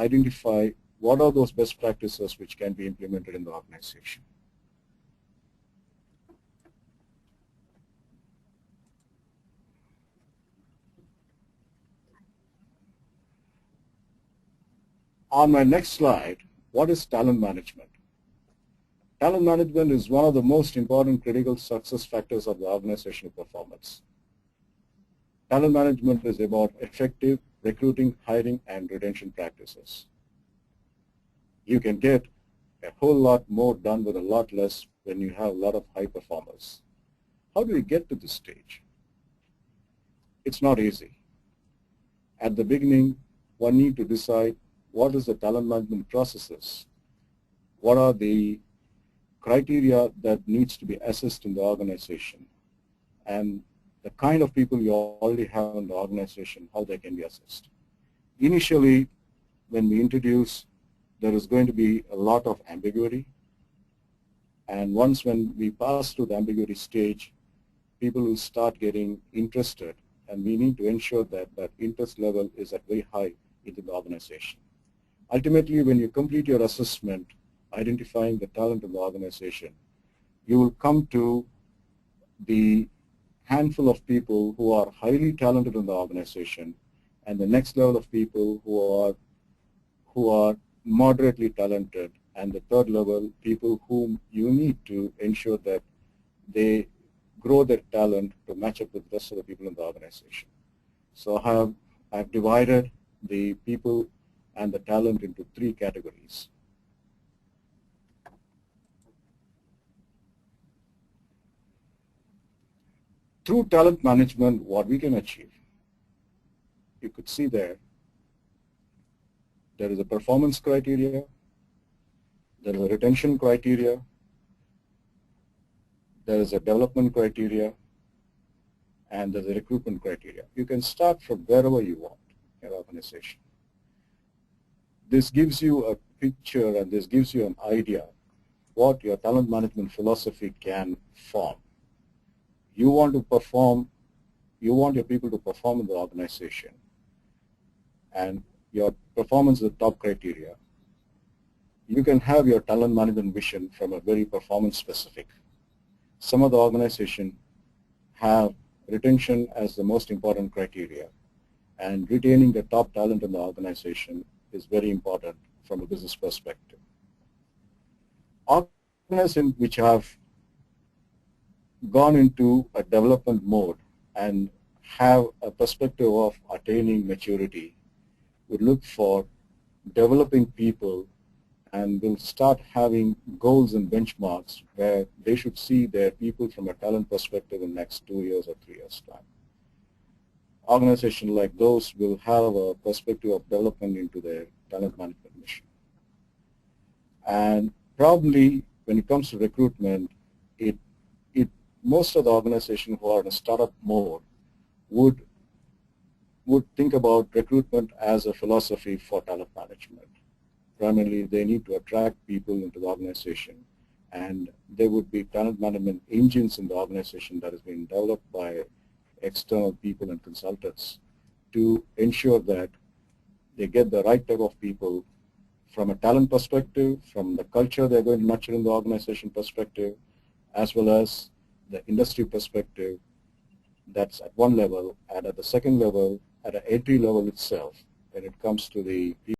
identify what are those best practices which can be implemented in the organization. On my next slide, what is talent management? Talent management is one of the most important critical success factors of the organizational performance. Talent management is about effective recruiting, hiring, and retention practices. You can get a whole lot more done with a lot less when you have a lot of high performers. How do we get to this stage? It's not easy. At the beginning, one needs to decide what is the talent management processes, what are the criteria that needs to be assessed in the organization, and the kind of people you already have in the organization, how they can be assessed. Initially, when we introduce, there is going to be a lot of ambiguity, and once when we pass through the ambiguity stage, people will start getting interested, and we need to ensure that that interest level is at very high into the organization. Ultimately, when you complete your assessment, identifying the talent in the organization, you will come to the handful of people who are highly talented in the organization, and the next level of people who are moderately talented, and the third level, people whom you need to ensure that they grow their talent to match up with the rest of the people in the organization. So I've divided the people and the talent into 3 categories. Through talent management, what we can achieve, you could see there is a performance criteria, there is a retention criteria, there is a development criteria, and there's a recruitment criteria. You can start from wherever you want in your organization. This gives you a picture, and this gives you an idea what your talent management philosophy can form. You want to perform, you want your people to perform in the organization, and your performance is the top criteria. You can have your talent management vision from a very performance specific. Some of the organizations have retention as the most important criteria, and retaining the top talent in the organization is very important from a business perspective. Organizations which have gone into a development mode and have a perspective of attaining maturity would look for developing people and will start having goals and benchmarks where they should see their people from a talent perspective in the next 2 years or 3 years' time. Organizations like those will have a perspective of development into their talent management mission. And probably when it comes to recruitment, most of the organizations who are in a startup mode would think about recruitment as a philosophy for talent management. Primarily, they need to attract people into the organization, and there would be talent management engines in the organization that has been developed by external people and consultants to ensure that they get the right type of people from a talent perspective, from the culture they're going to nurture in the organization perspective, as well as the industry perspective. That's at one level, and at the second level, at an entry level itself, when it comes to the